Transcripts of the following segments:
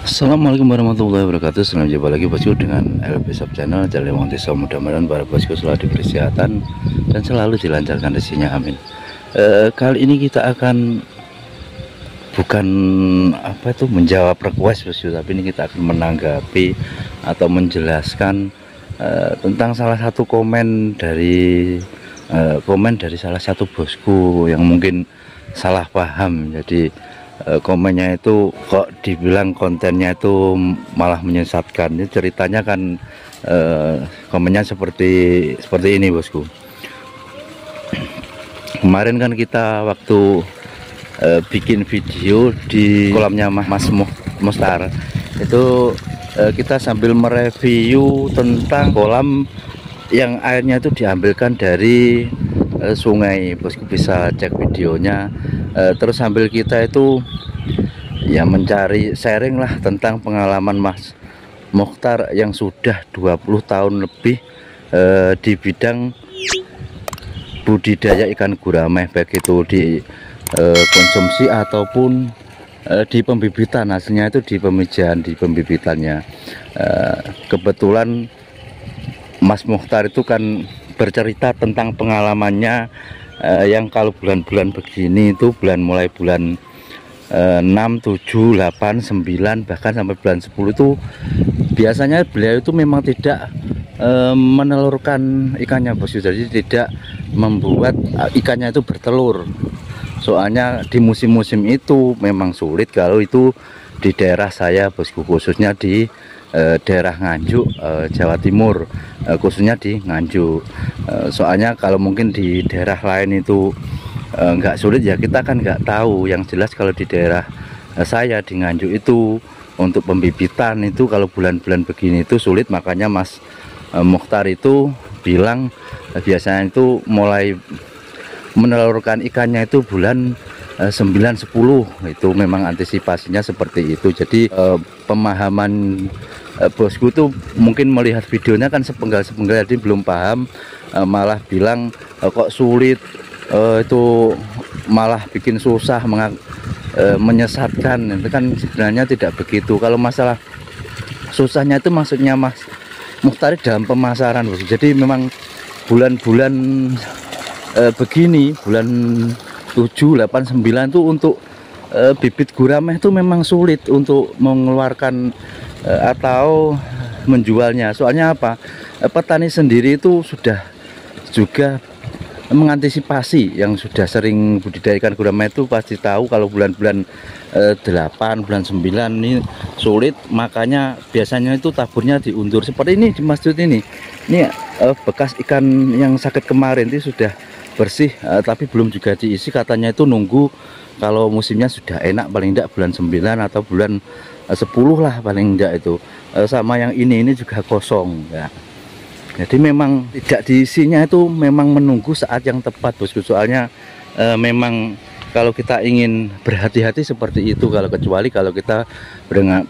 Assalamualaikum warahmatullahi wabarakatuh. Selamat jumpa lagi bosku dengan LP Sub Channel Jalewong Desa. Mudah-mudahan para bosku selalu diberi kesehatan dan selalu dilancarkan rezekinya, amin. Kali ini kita akan bukan menjawab request bosku, tapi ini kita akan menanggapi atau menjelaskan tentang salah satu komen dari salah satu bosku yang mungkin salah paham. Jadi komennya itu kok dibilang kontennya itu malah menyesatkan. Ini ceritanya kan komennya seperti ini bosku. Kemarin kan kita waktu bikin video di kolamnya Mas Mustar itu, kita sambil mereview tentang kolam yang airnya itu diambilkan dari sungai. Bosku bisa cek videonya. Terus sambil kita itu ya mencari sharing lah tentang pengalaman Mas Mokhtar yang sudah 20 tahun lebih di bidang budidaya ikan gurame, baik itu di konsumsi ataupun di pembibitan. Hasilnya itu di pemijahan, di pembibitannya. Kebetulan Mas Mokhtar itu kan bercerita tentang pengalamannya yang kalau bulan-bulan begini itu mulai bulan 6, 7, 8, 9 bahkan sampai bulan 10 itu biasanya beliau itu memang tidak menelurkan ikannya bosku. Jadi tidak membuat ikannya itu bertelur. Soalnya di musim-musim itu memang sulit kalau itu di daerah saya bosku, khususnya di daerah Nganjuk, Jawa Timur, khususnya di Nganjuk. Soalnya kalau mungkin di daerah lain itu nggak sulit ya, kita kan nggak tahu. Yang jelas kalau di daerah saya di Nganjuk itu untuk pembibitan itu kalau bulan-bulan begini itu sulit. Makanya Mas Mokhtar itu bilang biasanya itu mulai menelurkan ikannya itu bulan 9, 10. Itu memang antisipasinya seperti itu. Jadi pemahaman bosku tuh mungkin melihat videonya kan sepenggal-sepenggal, jadi belum paham, malah bilang kok sulit, itu malah bikin susah, menyesatkan. Itu kan sebenarnya tidak begitu. Kalau masalah susahnya itu maksudnya Mas Mokhtar dalam pemasaran bosku. Jadi memang bulan-bulan begini, bulan 7, 8, 9 tuh untuk bibit gurame itu memang sulit untuk mengeluarkan atau menjualnya. Soalnya apa? Petani sendiri itu sudah juga mengantisipasi. Yang sudah sering budidaya ikan gurame itu pasti tahu kalau bulan-bulan 8, bulan 9 ini sulit, makanya biasanya itu taburnya diundur. Seperti ini di masjid ini bekas ikan yang sakit kemarin itu sudah bersih, tapi belum juga diisi. Katanya itu nunggu kalau musimnya sudah enak, paling tidak bulan 9 atau bulan 10 lah paling tidak itu. Sama yang ini juga kosong ya. Jadi memang tidak diisinya itu memang menunggu saat yang tepat bosku. Soalnya memang kalau kita ingin berhati-hati seperti itu, kecuali kalau kita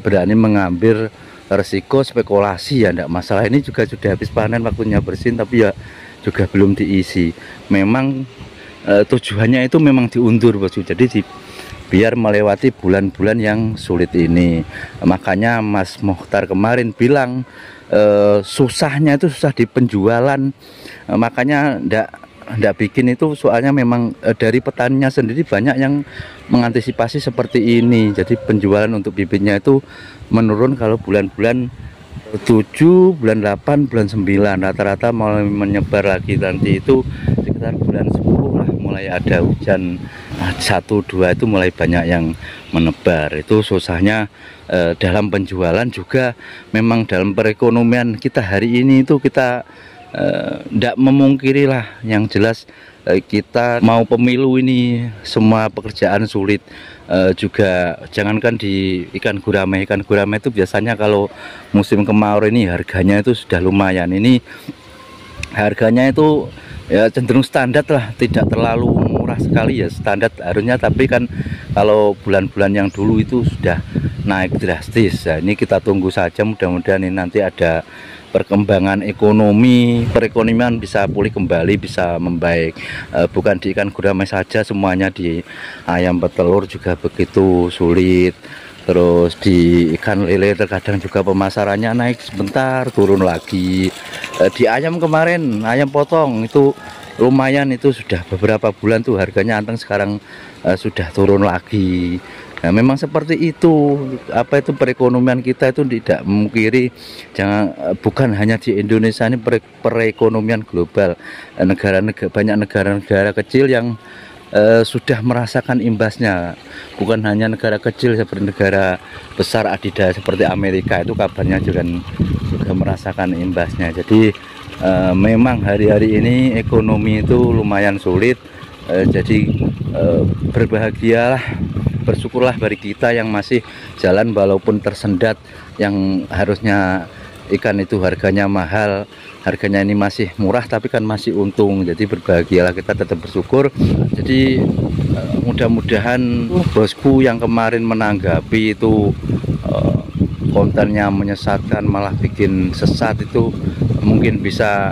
berani mengambil resiko spekulasi ya tidak masalah. Ini juga sudah habis panen, waktunya bersin, tapi ya juga belum diisi. Memang tujuannya itu memang diundur bosku. Jadi biar melewati bulan-bulan yang sulit ini. Makanya Mas Mokhtar kemarin bilang susahnya itu susah di penjualan. Makanya ndak bikin itu, soalnya memang dari petaninya sendiri banyak yang mengantisipasi seperti ini. Jadi penjualan untuk bibitnya itu menurun kalau bulan-bulan 7, bulan 8, bulan 9 rata-rata mulai menyebar lagi. Nanti itu sekitar bulan 10 lah mulai ada hujan 1, 2 itu mulai banyak yang menebar. Itu susahnya dalam penjualan juga. Memang dalam perekonomian kita hari ini itu kita tidak memungkiri lah. Yang jelas kita mau pemilu ini semua pekerjaan sulit. Juga jangankan di ikan gurame itu biasanya kalau musim kemarau ini harganya itu sudah lumayan. Ini harganya itu ya cenderung standar lah, tidak terlalu murah sekali ya, standar harusnya. Tapi kan kalau bulan-bulan yang dulu itu sudah naik drastis. Nah, ini kita tunggu saja, mudah-mudahan ini nanti ada perkembangan ekonomi, perekonomian bisa pulih kembali, bisa membaik. Bukan di ikan gurame saja, semuanya di ayam petelur juga begitu sulit. Terus di ikan lele terkadang juga pemasarannya naik sebentar turun lagi. Di ayam kemarin, ayam potong itu lumayan, itu sudah beberapa bulan tuh harganya anteng, sekarang sudah turun lagi. Nah, memang seperti itu, apa itu perekonomian kita itu tidak memungkiri, bukan hanya di Indonesia, ini perekonomian global. Banyak negara-negara kecil yang sudah merasakan imbasnya, bukan hanya negara kecil seperti negara besar adidaya seperti Amerika, itu kabarnya juga merasakan imbasnya. Jadi memang hari-hari ini ekonomi itu lumayan sulit. Jadi berbahagialah, bersyukurlah bagi kita yang masih jalan walaupun tersendat, yang harusnya ikan itu harganya mahal, harganya ini masih murah tapi kan masih untung. Jadi berbahagialah, kita tetap bersyukur. Jadi mudah-mudahan bosku yang kemarin menanggapi itu kontennya menyesatkan, malah bikin sesat, itu mungkin bisa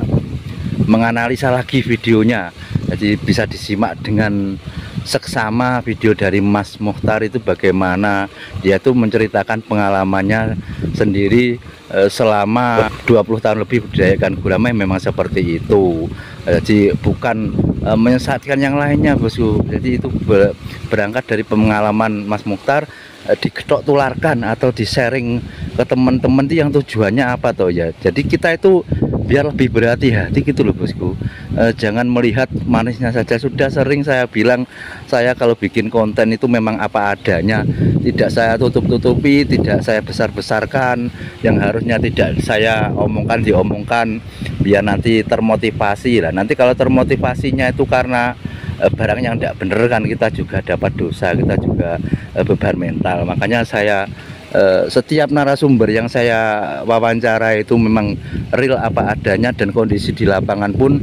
menganalisa lagi videonya. Jadi bisa disimak dengan seksama video dari Mas Muchtar itu bagaimana dia tuh menceritakan pengalamannya sendiri selama 20 tahun lebih budidayakan gurame. Memang seperti itu. Jadi bukan menyesatkan yang lainnya, bosku. Jadi itu berangkat dari pengalaman Mas Muchtar, diketok tularkan atau di-sharing ke teman-teman yang tujuannya apa toh ya. Jadi kita itu biar lebih berhati-hati gitu loh, bosku. Jangan melihat manisnya saja. Sudah sering saya bilang, saya kalau bikin konten itu memang apa adanya, tidak saya tutup-tutupi, tidak saya besar-besarkan. Yang harusnya tidak saya omongkan diomongkan, biar nanti termotivasi lah. Nanti kalau termotivasinya itu karena barang yang tidak bener kan, kita juga dapat dosa, kita juga beban mental. Makanya saya setiap narasumber yang saya wawancara itu memang real apa adanya, dan kondisi di lapangan pun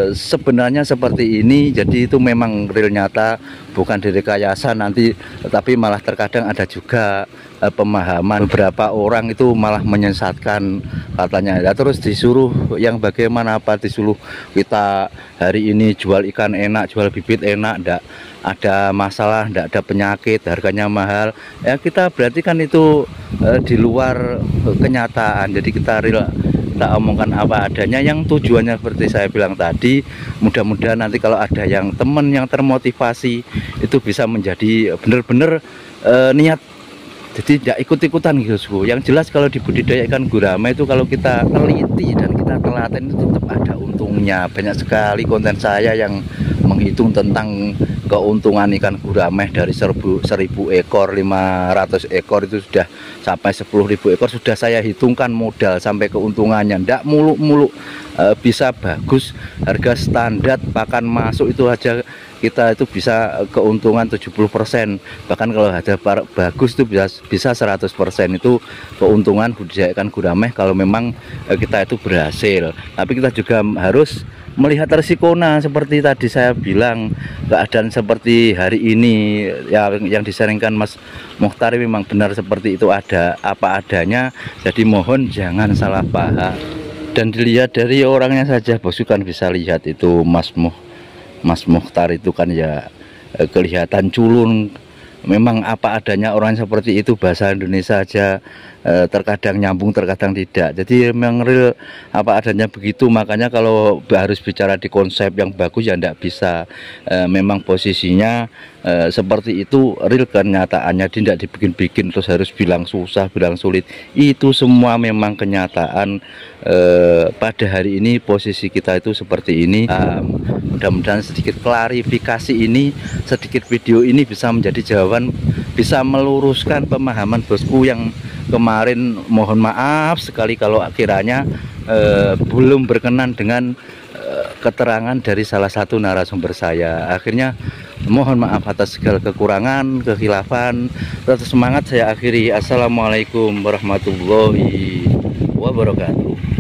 sebenarnya seperti ini. Jadi itu memang real nyata, bukan direkayasa nanti, tetapi malah terkadang ada juga pemahaman beberapa orang itu malah menyesatkan katanya ya. Terus disuruh yang bagaimana, apa disuruh kita hari ini jual ikan enak, jual bibit enak, ndak ada masalah, ndak ada penyakit, harganya mahal ya. Kita berarti kan itu di luar kenyataan. Jadi kita real, kita omongkan apa adanya, yang tujuannya seperti saya bilang tadi. Mudah-mudahan nanti kalau ada yang teman yang termotivasi itu bisa menjadi benar-benar niat, jadi tidak ikut-ikutan gitu. Yang jelas kalau di budidaya ikan gurame itu kalau kita teliti dan kita telaten itu tetap ada untungnya. Banyak sekali konten saya yang menghitung tentang keuntungan ikan gurame dari 1000 ekor, 500 ekor itu sudah sampai 10.000 ekor, sudah saya hitungkan modal sampai keuntungannya. Ndak muluk-muluk, bisa bagus, harga standar pakan masuk itu aja kita itu bisa keuntungan 70%. Bahkan kalau ada bagus itu bisa 100%. Itu keuntungan budidaya ikan gurame kalau memang kita itu berhasil. Tapi kita juga harus melihat resikonya, seperti tadi saya bilang, keadaan seperti hari ini yang disaringkan Mas Muchtar memang benar seperti itu, ada apa adanya. Jadi mohon jangan salah paham, dan dilihat dari orangnya saja, bosku kan bisa lihat itu Mas Muchtar itu kan ya kelihatan culun. Memang apa adanya orang seperti itu, bahasa Indonesia aja terkadang nyambung, terkadang tidak. Jadi memang real apa adanya begitu. Makanya kalau harus bicara di konsep yang bagus ya tidak bisa. Memang posisinya seperti itu real kenyataannya, tidak dibikin-bikin terus harus bilang susah, bilang sulit. Itu semua memang kenyataan. Pada hari ini posisi kita itu seperti ini. Mudah-mudahan sedikit klarifikasi ini, sedikit video ini bisa menjadi jawaban, bisa meluruskan pemahaman bosku yang kemarin. Mohon maaf sekali kalau kiranya belum berkenan dengan keterangan dari salah satu narasumber saya. Akhirnya mohon maaf atas segala kekurangan, kekhilafan. Tetap semangat saya akhiri. Assalamualaikum warahmatullahi wabarakatuh.